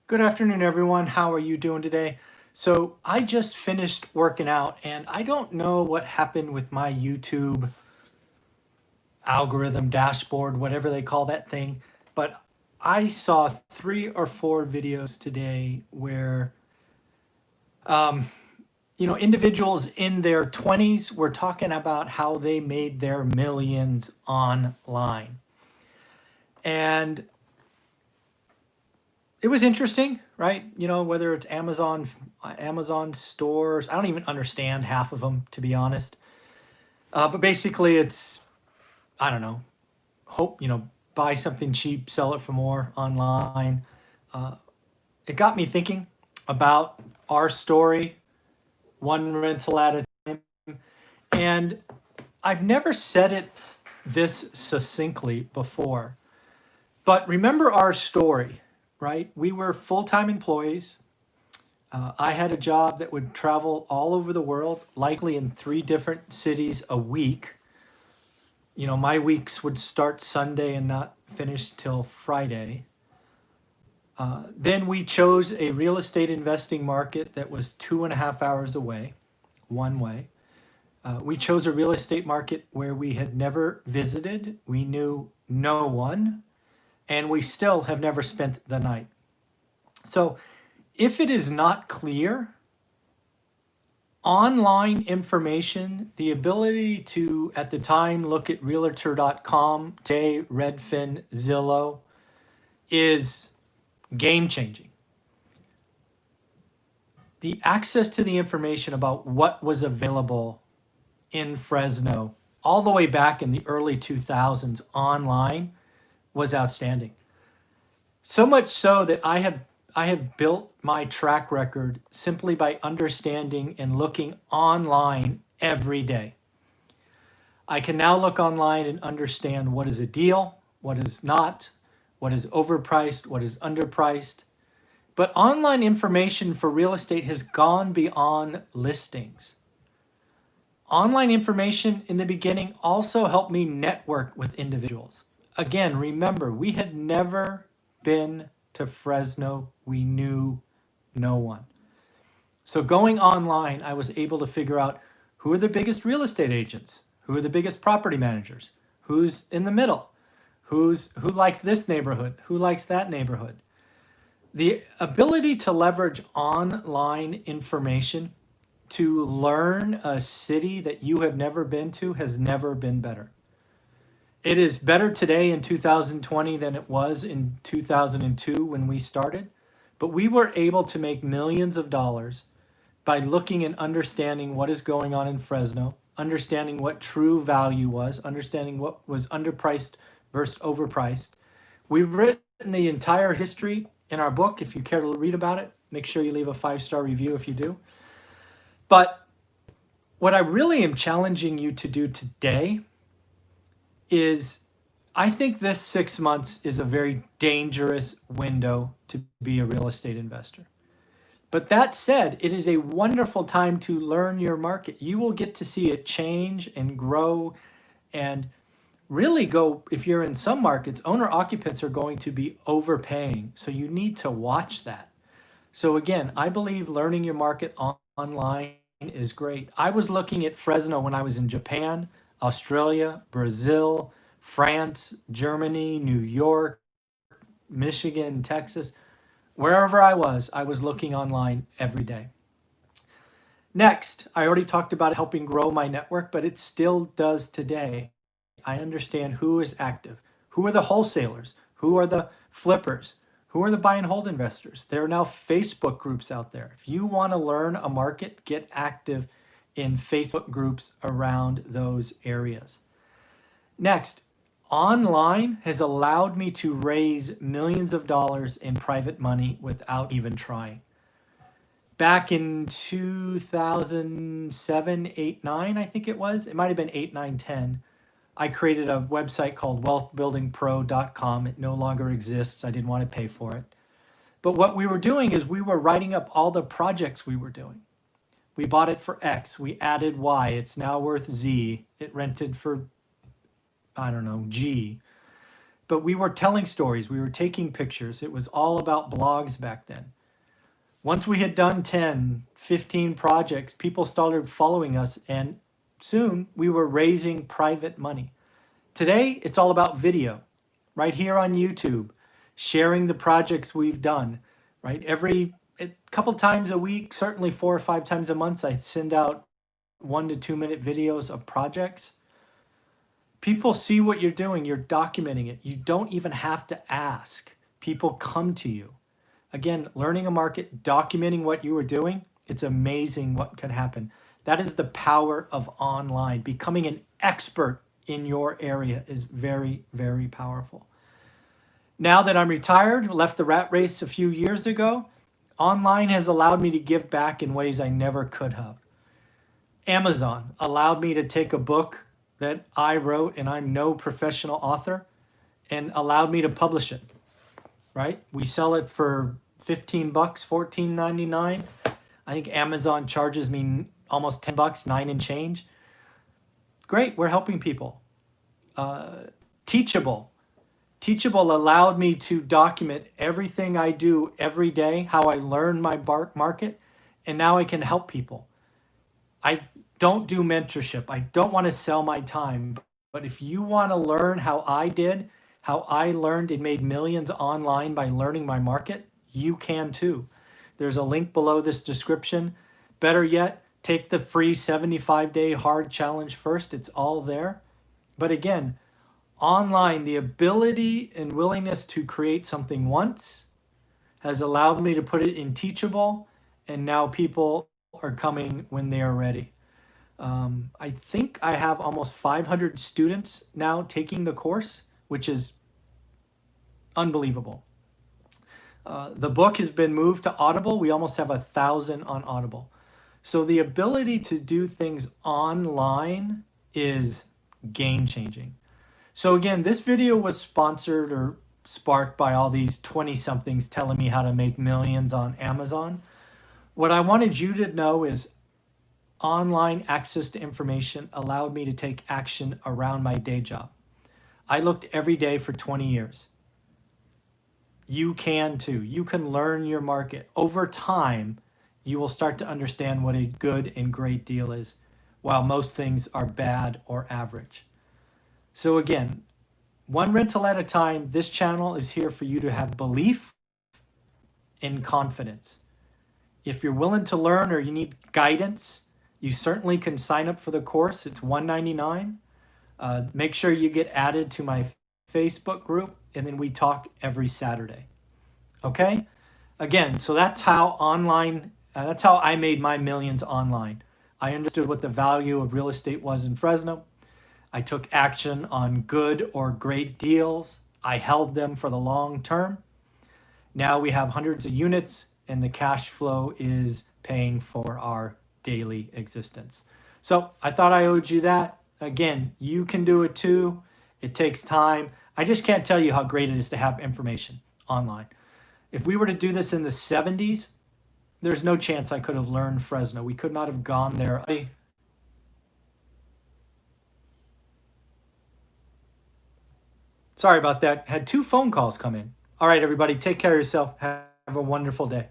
Good afternoon, everyone. How are you doing today? So, I just finished working out, and I don't know what happened with my YouTube algorithm dashboard, whatever they call that thing, but I saw 3 or 4 videos today where, um, individuals in their 20s were talking about how they made their millions online. And it was interesting, right? Whether it's Amazon stores, I don't even understand half of them, to be honest. But basically, it's, I don't know, hope, buy something cheap, sell it for more online. Uh, it got me thinking about our story, one rental at a time. And I've never said it this succinctly before, but remember our story, right? We were full time employees. I had a job that would travel all over the world, likely in 3 different cities a week. My weeks would start Sunday and not finish till Friday. Then we chose a real estate investing market that was 2.5 hours away, one way. We chose a real estate market where we had never visited, we knew no one, and we still have never spent the night. So, if it is not clear, online information, the ability to, at the time, look at realtor.com, today, Redfin, Zillow, is game changing. The access to the information about what was available in Fresno all the way back in the early 2000s online was outstanding. So much so that I have built my track record simply by understanding and looking online every day. I can now look online and understand what is a deal, what is not, what is overpriced, what is underpriced. But online information for real estate has gone beyond listings. Online information in the beginning also helped me network with individuals. Again, remember, we had never been to Fresno. We knew no one. So going online, I was able to figure out who are the biggest real estate agents, who are the biggest property managers, who's in the middle, who likes this neighborhood, who likes that neighborhood. The ability to leverage online information to learn a city that you have never been to has never been better. It is better today in 2020 than it was in 2002 when we started, but we were able to make millions of dollars by looking and understanding what is going on in Fresno, understanding what true value was, understanding what was underpriced versus overpriced. We've written the entire history in our book. If you care to read about it, make sure you leave a 5-star review if you do. But what I really am challenging you to do today is, I think this 6 months is a very dangerous window to be a real estate investor. But that said, it is a wonderful time to learn your market. You will get to see it change and grow and really go. If you're in some markets, owner occupants are going to be overpaying. So you need to watch that. So again, I believe learning your market online is great. I was looking at Fresno when I was in Japan, Australia, Brazil, France, Germany, New York, Michigan, Texas. Wherever I was looking online every day. Next, I already talked about helping grow my network, but it still does today. I understand who is active, who are the wholesalers, who are the flippers, who are the buy and hold investors. There are now Facebook groups out there. If you want to learn a market, get active in Facebook groups around those areas. Next, online has allowed me to raise millions of dollars in private money without even trying. Back in 2007, 8, 9, I think it was. It might have been 8, 9, 10. I created a website called wealthbuildingpro.com. It no longer exists. I didn't want to pay for it. But what we were doing is we were writing up all the projects we were doing. We bought it for X. We added Y. It's now worth Z. It rented for, I don't know, G. but we were telling stories. We were taking pictures. It was all about blogs back then. Once we had done 10, 15 projects, people started following us, and soon we were raising private money. Today, it's all about video, right here on YouTube, sharing the projects we've done, right? Every a couple times a week, certainly 4 or 5 times a month, I send out 1 to 2 minute videos of projects. People see what you're doing, you're documenting it. You don't even have to ask. People come to you. Again, learning a market, documenting what you were doing, it's amazing what can happen. That is the power of online. Becoming an expert in your area is very, very powerful. Now that I'm retired, left the rat race a few years ago, online has allowed me to give back in ways I never could have. Amazon allowed me to take a book that I wrote, and I'm no professional author, and allowed me to publish it, right? We sell it for $15, $14.99. I think Amazon charges me almost $10, 9 and change. Great, we're helping people. Teachable. Teachable allowed me to document everything I do every day, how I learn my market, and now I can help people. I don't do mentorship. I don't want to sell my time. But if you want to learn how I did, how I learned and made millions online by learning my market, you can too. There's a link below this description. Better yet, take the free 75-day hard challenge first. It's all there. But again, online, the ability and willingness to create something once has allowed me to put it in Teachable, and now people are coming when they are ready. I think I have almost 500 students now taking the course, which is unbelievable. The book has been moved to Audible. We almost have 1,000 on Audible. So the ability to do things online is game-changing. So again, this video was sponsored or sparked by all these 20-somethings telling me how to make millions on Amazon. What I wanted you to know is online access to information allowed me to take action around my day job. I looked every day for 20 years. You can too. You can learn your market. Over time, you will start to understand what a good and great deal is, while most things are bad or average. So again, one rental at a time, this channel is here for you to have belief and confidence. If you're willing to learn or you need guidance, you certainly can sign up for the course. It's $199. Make sure you get added to my Facebook group, and then we talk every Saturday. Okay? Again, so that's how that's how I made my millions online. I understood what the value of real estate was in Fresno. I took action on good or great deals. I held them for the long term. Now we have hundreds of units, and the cash flow is paying for our daily existence. So I thought I owed you that. Again, you can do it too. It takes time. I just can't tell you how great it is to have information online. If we were to do this in the 70s, there's no chance I could have learned Fresno. We could not have gone there. Sorry about that. Had 2 phone calls come in. All right, everybody, take care of yourself. Have a wonderful day.